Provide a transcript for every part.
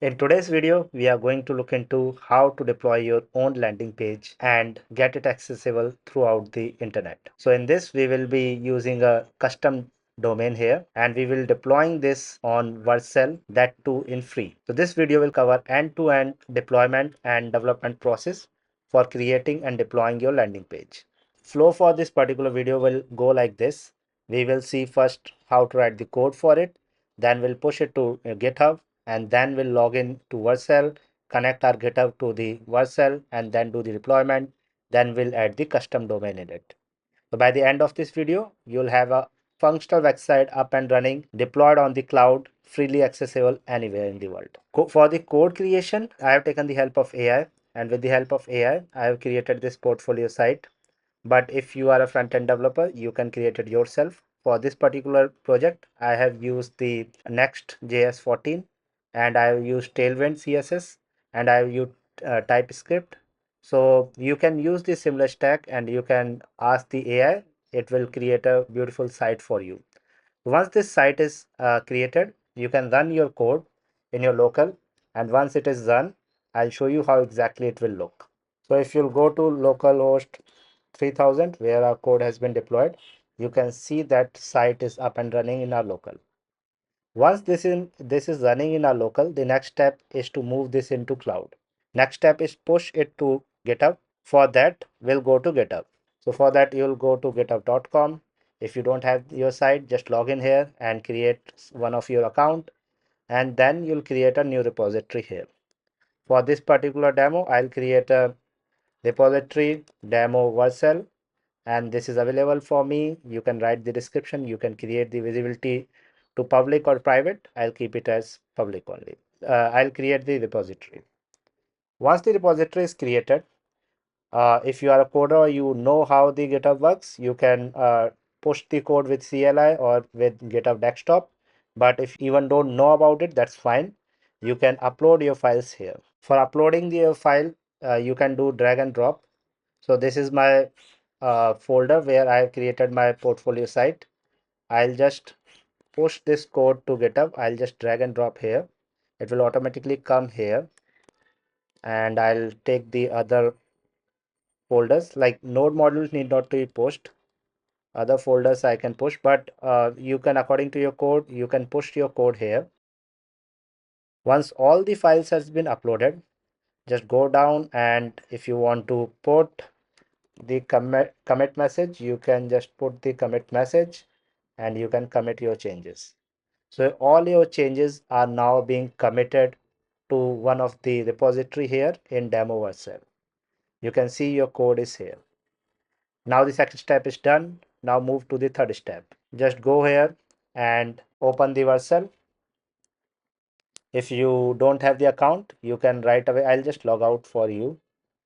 In today's video, we are going to look into how to deploy your own landing page and get it accessible throughout the internet. So in this, we will be using a custom domain here and we will deploying this on Vercel, that too in free. So this video will cover end-to-end deployment and development process for creating and deploying your landing page. Flow for this particular video will go like this. We will see first how to write the code for it, then we'll push it to GitHub, and then we'll log in to Vercel, connect our GitHub to the Vercel, and then do the deployment. Then we'll add the custom domain in it. So by the end of this video, you'll have a functional website up and running, deployed on the cloud, freely accessible anywhere in the world. For the code creation, I have taken the help of AI, and with the help of AI, I have created this portfolio site. But if you are a front-end developer, you can create it yourself. For this particular project, I have used the Next.js 14 and I have used Tailwind CSS and I have used TypeScript. So you can use the similar stack and you can ask the AI, it will create a beautiful site for you. Once this site is created, you can run your code in your local, and once it is run, I'll show you how exactly it will look. So if you'll go to localhost 3000 where our code has been deployed, you can see that site is up and running in our local. Once this is running in our local, the next step is to move this into cloud. Next step is push it to GitHub. For that, we'll go to GitHub. So for that, you'll go to github.com. If you don't have your site, just log in here and create one of your account, and then you'll create a new repository here. For this particular demo, I'll create a repository demo Vercel, and this is available for me. You can write the description, you can create the visibility to public or private. I'll keep it as public only. I'll create the repository. Once the repository is created, if you are a coder, you know how the GitHub works. You can push the code with CLI or with GitHub Desktop. But if you even don't know about it, that's fine. You can upload your files here. For uploading the file, you can do drag and drop. So this is my folder where I have created my portfolio site. I'll just push this code to GitHub. I'll just drag and drop here. It will automatically come here. And I'll take the other folders, like node modules need not be pushed. Other folders I can push, but you can, according to your code, you can push your code here. Once all the files has been uploaded, just go down, and if you want to put the commit message, you can just put the commit message and you can commit your changes. So all your changes are now being committed to one of the repository here in demo Vercel. You can see your code is here. Now the second step is done. Now move to the third step. Just go here and open the Vercel. If you don't have the account, you can right away, I'll just log out for you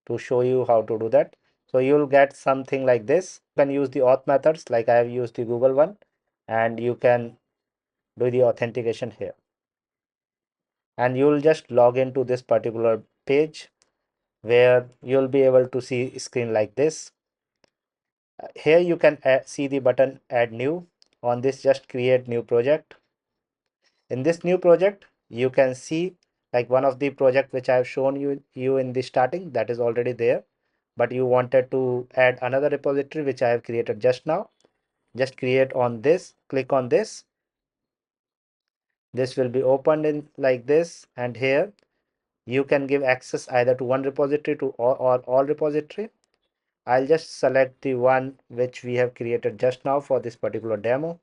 to show you how to do that. So you'll get something like this. You can use the auth methods like I have used the Google one, and you can do the authentication here. And you'll just log into this particular page where you'll be able to see a screen like this. Here you can see the button add new. On this, just create new project. In this new project, you can see like one of the project which I have shown you in the starting, that is already there, but you wanted to add another repository which I have created just now. Just create on this, click on this. This will be opened in like this, and here you can give access either to one repository to or all repository. I'll just select the one which we have created just now for this particular demo,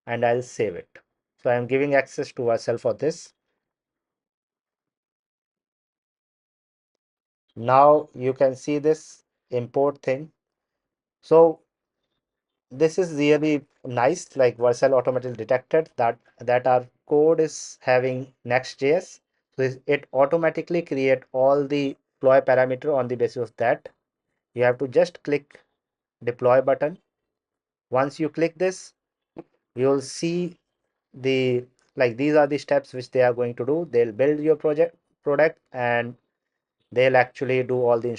and I'll save it. So I'm giving access to Vercel for this. Now you can see this import thing. So this is really nice, like Vercel automatically detected that our code is having Next.js. So it automatically create all the deploy parameter on the basis of that. You have to just click deploy button. Once you click this, you'll see the like these are the steps which they are going to do. They'll build your product and they'll actually do all the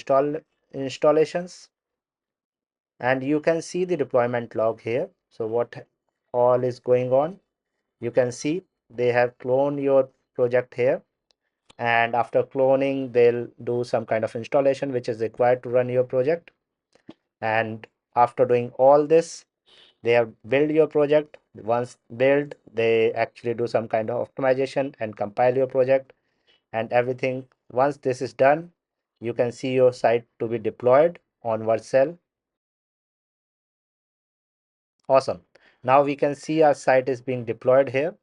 installations, and you can see the deployment log here. So what all is going on. You can see they have cloned your project here, and after cloning they'll do some kind of installation which is required to run your project. And after doing all this, they have built your project. Once built, they actually do some kind of optimization and compile your project and everything. Once this is done, you can see your site to be deployed on Vercel. Awesome. Now we can see our site is being deployed here.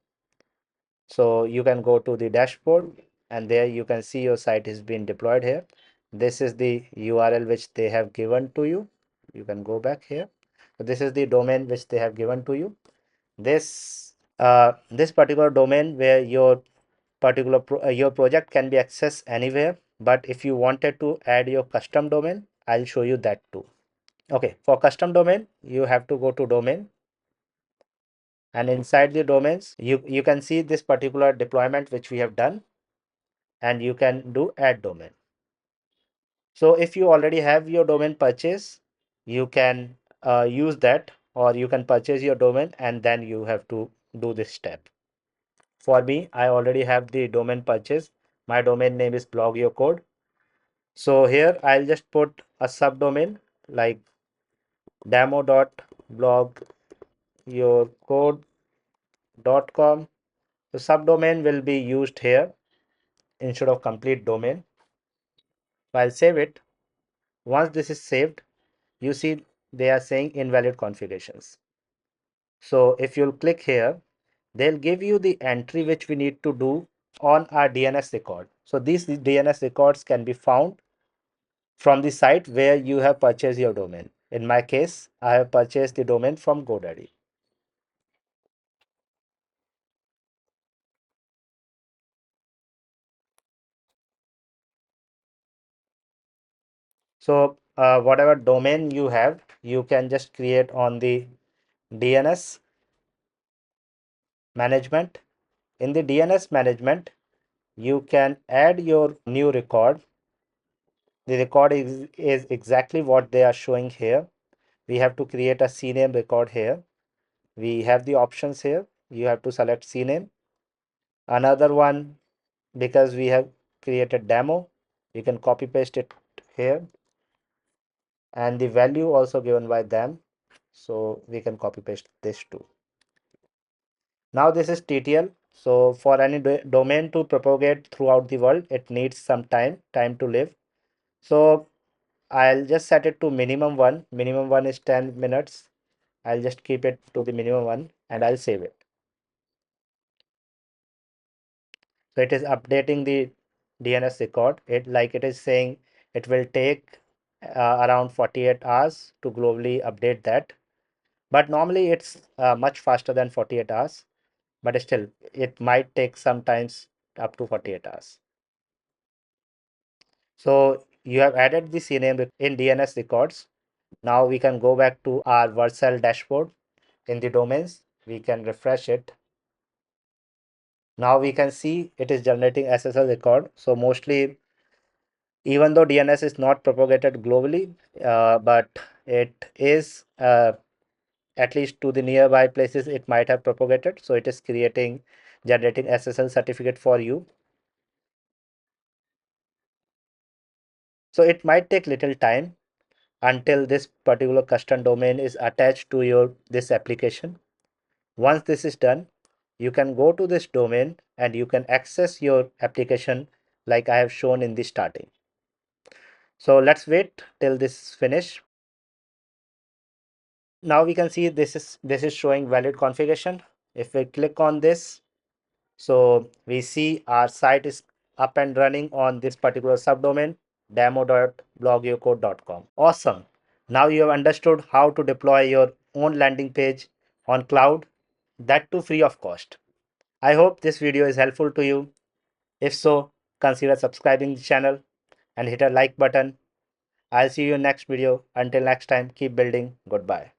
So you can go to the dashboard and there you can see your site is being deployed here. This is the URL which they have given to you. You can go back here. So this is the domain which they have given to you. This particular domain where your your project can be accessed anywhere. But if you wanted to add your custom domain, I'll show you that too. Okay, for custom domain, you have to go to domain, and inside the domains, you can see this particular deployment which we have done, and you can do add domain. So if you already have your domain purchase, you can use that, or you can purchase your domain and then you have to do this step. For me, I already have the domain purchase. My domain name is blog your code. So here I'll just put a subdomain like demo.blogyourcode.com. The subdomain will be used here instead of complete domain. So I'll save it. Once this is saved, you see they are saying invalid configurations. So if you'll click here, they'll give you the entry which we need to do on our DNS record. So these DNS records can be found from the site where you have purchased your domain. In my case, I have purchased the domain from GoDaddy. So whatever domain you have, you can just create on the DNS management. In the DNS management, you can add your new record. The record is exactly what they are showing here. We have to create a CNAME record here. We have the options here. You have to select CNAME. Another one, because we have created demo, you can copy paste it here, and the value also given by them. So we can copy paste this too. Now this is TTL. So for any domain to propagate throughout the world, it needs some time to live. So I'll just set it to minimum one. Minimum one is 10 minutes. I'll just keep it to the minimum one and I'll save it. So it is updating the DNS record. It is saying it will take around 48 hours to globally update that. But normally it's much faster than 48 hours. But still, it might take sometimes up to 48 hours. So you have added the CNAME in DNS records. Now we can go back to our Vercel dashboard in the domains. We can refresh it. Now we can see it is generating SSL record. So mostly, even though DNS is not propagated globally, but it is at least to the nearby places it might have propagated. So it is generating SSL certificate for you. So it might take little time until this particular custom domain is attached to this application. Once this is done, you can go to this domain and you can access your application like I have shown in the starting. So let's wait till this is finished. Now we can see this is showing valid configuration. If we click on this, so we see our site is up and running on this particular subdomain demo.blogyourcode.com. Awesome. Now you have understood how to deploy your own landing page on cloud, that too free of cost. I hope this video is helpful to you. If so, consider subscribing the channel and hit a like button. I'll see you in next video. Until next time, keep building. Goodbye.